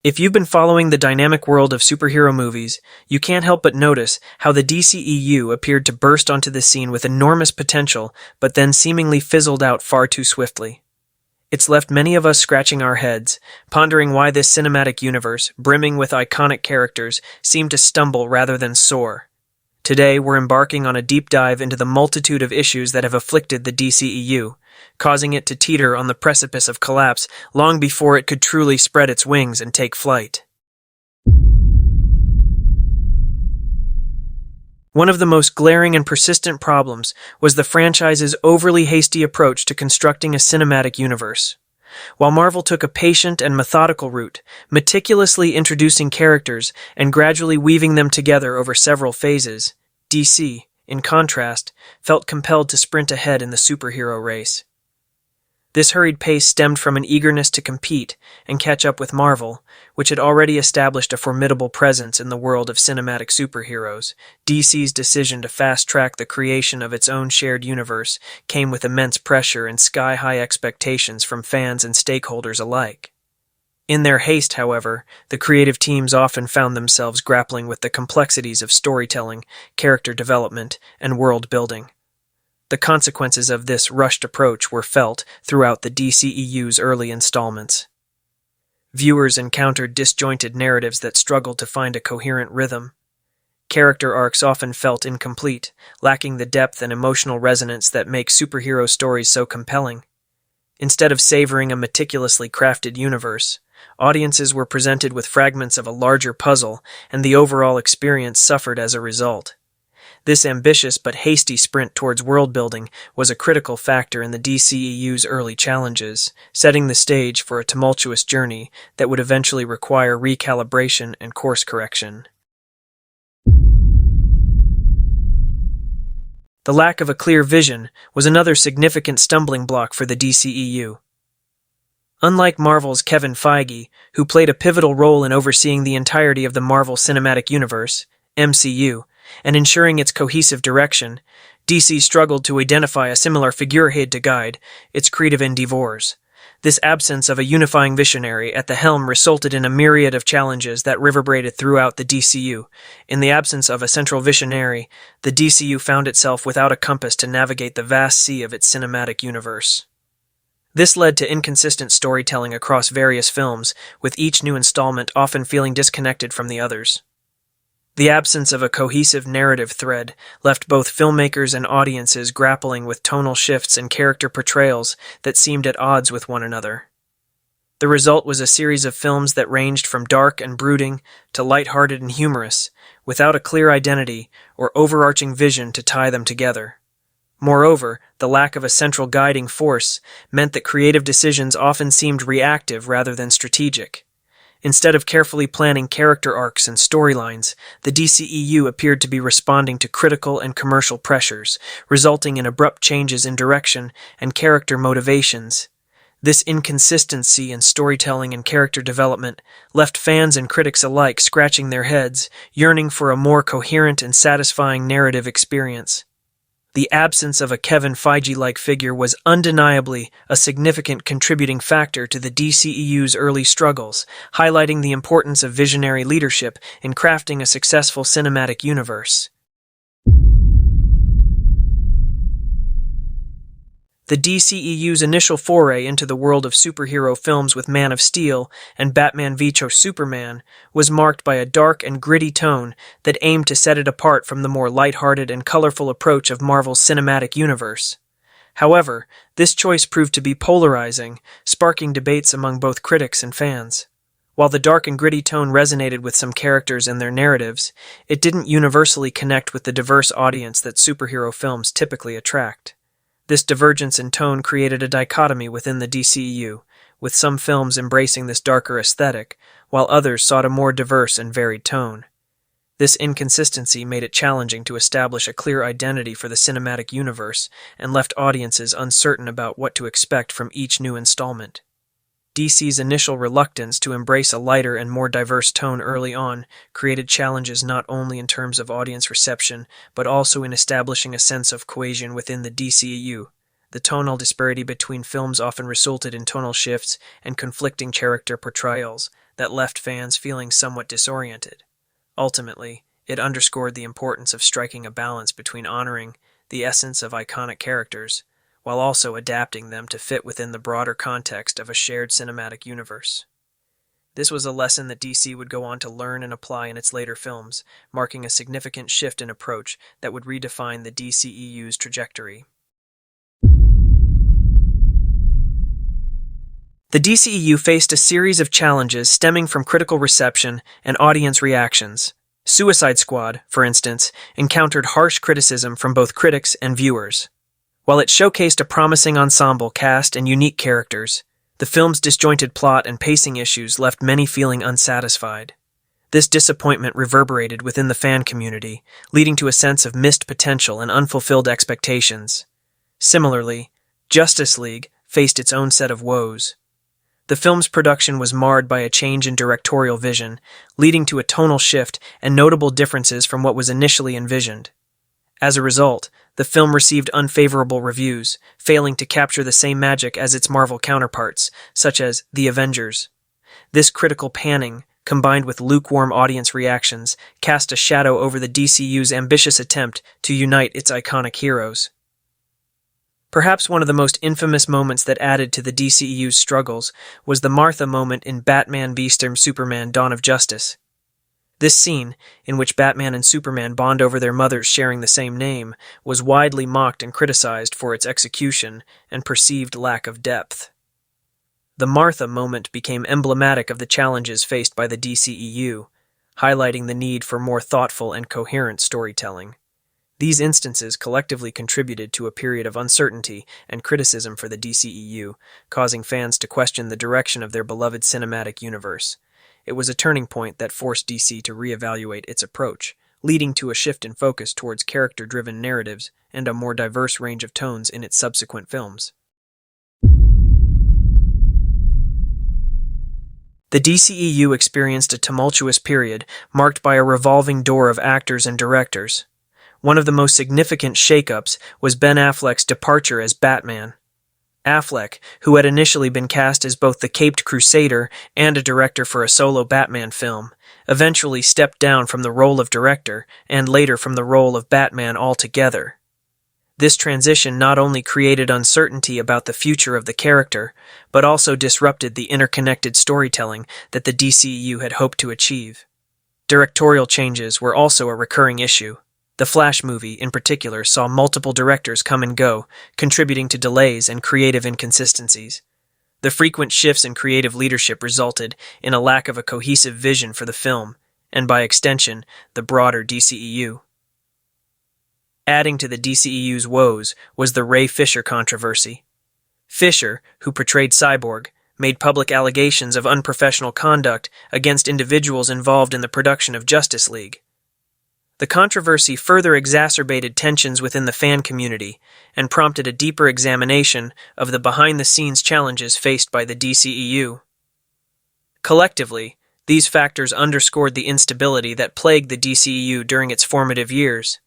If you've been following the dynamic world of superhero movies, you can't help but notice how the DCEU appeared to burst onto the scene with enormous potential, but then seemingly fizzled out far too swiftly. It's left many of us scratching our heads, pondering why this cinematic universe, brimming with iconic characters, seemed to stumble rather than soar. Today, we're embarking on a deep dive into the multitude of issues that have afflicted the DCEU, causing it to teeter on the precipice of collapse long before it could truly spread its wings and take flight. One of the most glaring and persistent problems was the franchise's overly hasty approach to constructing a cinematic universe. While Marvel took a patient and methodical route, meticulously introducing characters and gradually weaving them together over several phases, DC, in contrast, felt compelled to sprint ahead in the superhero race. This hurried pace stemmed from an eagerness to compete and catch up with Marvel, which had already established a formidable presence in the world of cinematic superheroes. DC's decision to fast-track the creation of its own shared universe came with immense pressure and sky-high expectations from fans and stakeholders alike. In their haste, however, the creative teams often found themselves grappling with the complexities of storytelling, character development, and world building. The consequences of this rushed approach were felt throughout the DCEU's early installments. Viewers encountered disjointed narratives that struggled to find a coherent rhythm. Character arcs often felt incomplete, lacking the depth and emotional resonance that make superhero stories so compelling. Instead of savoring a meticulously crafted universe, audiences were presented with fragments of a larger puzzle, and the overall experience suffered as a result. This ambitious but hasty sprint towards world-building was a critical factor in the DCEU's early challenges, setting the stage for a tumultuous journey that would eventually require recalibration and course correction. The lack of a clear vision was another significant stumbling block for the DCEU. Unlike Marvel's Kevin Feige, who played a pivotal role in overseeing the entirety of the Marvel Cinematic Universe, MCU, and ensuring its cohesive direction, DC struggled to identify a similar figurehead to guide its creative endeavors. This absence of a unifying visionary at the helm resulted in a myriad of challenges that reverberated throughout the DCU. In the absence of a central visionary, the DCU found itself without a compass to navigate the vast sea of its cinematic universe. This led to inconsistent storytelling across various films, with each new installment often feeling disconnected from the others. The absence of a cohesive narrative thread left both filmmakers and audiences grappling with tonal shifts and character portrayals that seemed at odds with one another. The result was a series of films that ranged from dark and brooding to lighthearted and humorous, without a clear identity or overarching vision to tie them together. Moreover, the lack of a central guiding force meant that creative decisions often seemed reactive rather than strategic. Instead of carefully planning character arcs and storylines, the DCEU appeared to be responding to critical and commercial pressures, resulting in abrupt changes in direction and character motivations. This inconsistency in storytelling and character development left fans and critics alike scratching their heads, yearning for a more coherent and satisfying narrative experience. The absence of a Kevin Feige-like figure was undeniably a significant contributing factor to the DCEU's early struggles, highlighting the importance of visionary leadership in crafting a successful cinematic universe. The DCEU's initial foray into the world of superhero films with Man of Steel and Batman v Superman was marked by a dark and gritty tone that aimed to set it apart from the more lighthearted and colorful approach of Marvel's cinematic universe. However, this choice proved to be polarizing, sparking debates among both critics and fans. While the dark and gritty tone resonated with some characters and their narratives, it didn't universally connect with the diverse audience that superhero films typically attract. This divergence in tone created a dichotomy within the DCEU, with some films embracing this darker aesthetic, while others sought a more diverse and varied tone. This inconsistency made it challenging to establish a clear identity for the cinematic universe and left audiences uncertain about what to expect from each new installment. DC's initial reluctance to embrace a lighter and more diverse tone early on created challenges not only in terms of audience reception, but also in establishing a sense of cohesion within the DCEU. The tonal disparity between films often resulted in tonal shifts and conflicting character portrayals that left fans feeling somewhat disoriented. Ultimately, it underscored the importance of striking a balance between honoring the essence of iconic characters while also adapting them to fit within the broader context of a shared cinematic universe. This was a lesson that DC would go on to learn and apply in its later films, marking a significant shift in approach that would redefine the DCEU's trajectory. The DCEU faced a series of challenges stemming from critical reception and audience reactions. Suicide Squad, for instance, encountered harsh criticism from both critics and viewers. While it showcased a promising ensemble cast and unique characters, the film's disjointed plot and pacing issues left many feeling unsatisfied. This disappointment reverberated within the fan community, leading to a sense of missed potential and unfulfilled expectations. Similarly, Justice League faced its own set of woes. The film's production was marred by a change in directorial vision, leading to a tonal shift and notable differences from what was initially envisioned. As a result, the film received unfavorable reviews, failing to capture the same magic as its Marvel counterparts, such as The Avengers. This critical panning, combined with lukewarm audience reactions, cast a shadow over the DCU's ambitious attempt to unite its iconic heroes. Perhaps one of the most infamous moments that added to the DCEU's struggles was the Martha moment in Batman v Superman: Dawn of Justice. This scene, in which Batman and Superman bond over their mothers sharing the same name, was widely mocked and criticized for its execution and perceived lack of depth. The Martha moment became emblematic of the challenges faced by the DCEU, highlighting the need for more thoughtful and coherent storytelling. These instances collectively contributed to a period of uncertainty and criticism for the DCEU, causing fans to question the direction of their beloved cinematic universe. It was a turning point that forced DC to reevaluate its approach, leading to a shift in focus towards character-driven narratives and a more diverse range of tones in its subsequent films. The DCEU experienced a tumultuous period marked by a revolving door of actors and directors. One of the most significant shakeups was Ben Affleck's departure as Batman. Affleck, who had initially been cast as both the Caped Crusader and a director for a solo Batman film, eventually stepped down from the role of director and later from the role of Batman altogether. This transition not only created uncertainty about the future of the character, but also disrupted the interconnected storytelling that the DCEU had hoped to achieve. Directorial changes were also a recurring issue. The Flash movie, in particular, saw multiple directors come and go, contributing to delays and creative inconsistencies. The frequent shifts in creative leadership resulted in a lack of a cohesive vision for the film, and by extension, the broader DCEU. Adding to the DCEU's woes was the Ray Fisher controversy. Fisher, who portrayed Cyborg, made public allegations of unprofessional conduct against individuals involved in the production of Justice League. The controversy further exacerbated tensions within the fan community and prompted a deeper examination of the behind-the-scenes challenges faced by the DCEU. Collectively, these factors underscored the instability that plagued the DCEU during its formative years.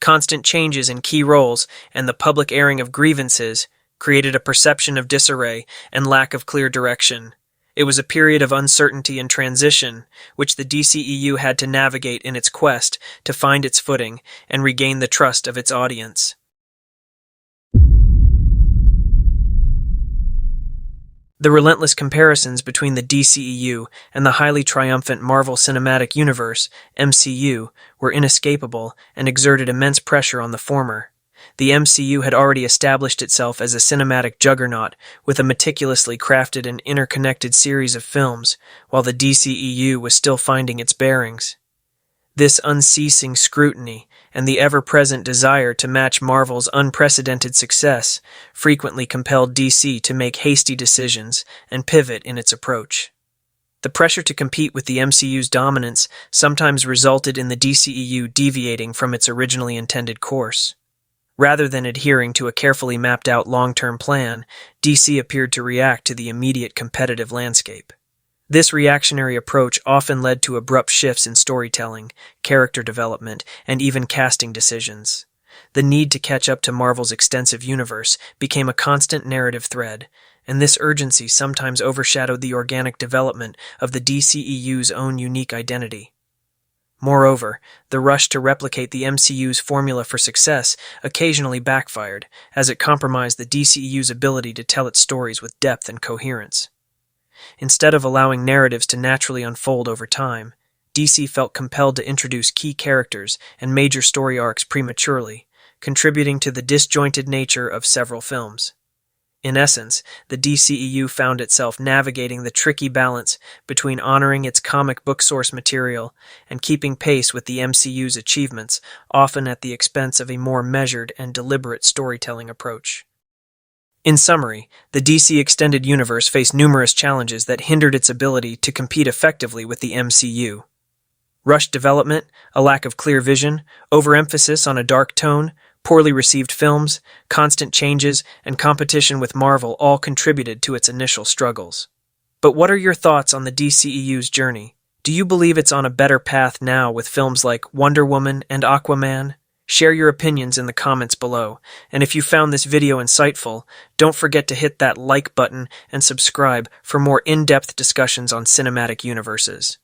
Constant changes in key roles and the public airing of grievances created a perception of disarray and lack of clear direction. It was a period of uncertainty and transition, which the DCEU had to navigate in its quest to find its footing and regain the trust of its audience. The relentless comparisons between the DCEU and the highly triumphant Marvel Cinematic Universe, MCU, were inescapable and exerted immense pressure on the former. The MCU had already established itself as a cinematic juggernaut with a meticulously crafted and interconnected series of films, while the DCEU was still finding its bearings. This unceasing scrutiny and the ever-present desire to match Marvel's unprecedented success frequently compelled DC to make hasty decisions and pivot in its approach. The pressure to compete with the MCU's dominance sometimes resulted in the DCEU deviating from its originally intended course. Rather than adhering to a carefully mapped-out long-term plan, DC appeared to react to the immediate competitive landscape. This reactionary approach often led to abrupt shifts in storytelling, character development, and even casting decisions. The need to catch up to Marvel's extensive universe became a constant narrative thread, and this urgency sometimes overshadowed the organic development of the DCEU's own unique identity. Moreover, the rush to replicate the MCU's formula for success occasionally backfired, as it compromised the DCEU's ability to tell its stories with depth and coherence. Instead of allowing narratives to naturally unfold over time, DC felt compelled to introduce key characters and major story arcs prematurely, contributing to the disjointed nature of several films. In essence, the DCEU found itself navigating the tricky balance between honoring its comic book source material and keeping pace with the MCU's achievements, often at the expense of a more measured and deliberate storytelling approach. In summary, the DC Extended Universe faced numerous challenges that hindered its ability to compete effectively with the MCU. Rushed development, a lack of clear vision, overemphasis on a dark tone, poorly received films, constant changes, and competition with Marvel all contributed to its initial struggles. But what are your thoughts on the DCEU's journey? Do you believe it's on a better path now with films like Wonder Woman and Aquaman? Share your opinions in the comments below, and if you found this video insightful, don't forget to hit that like button and subscribe for more in-depth discussions on cinematic universes.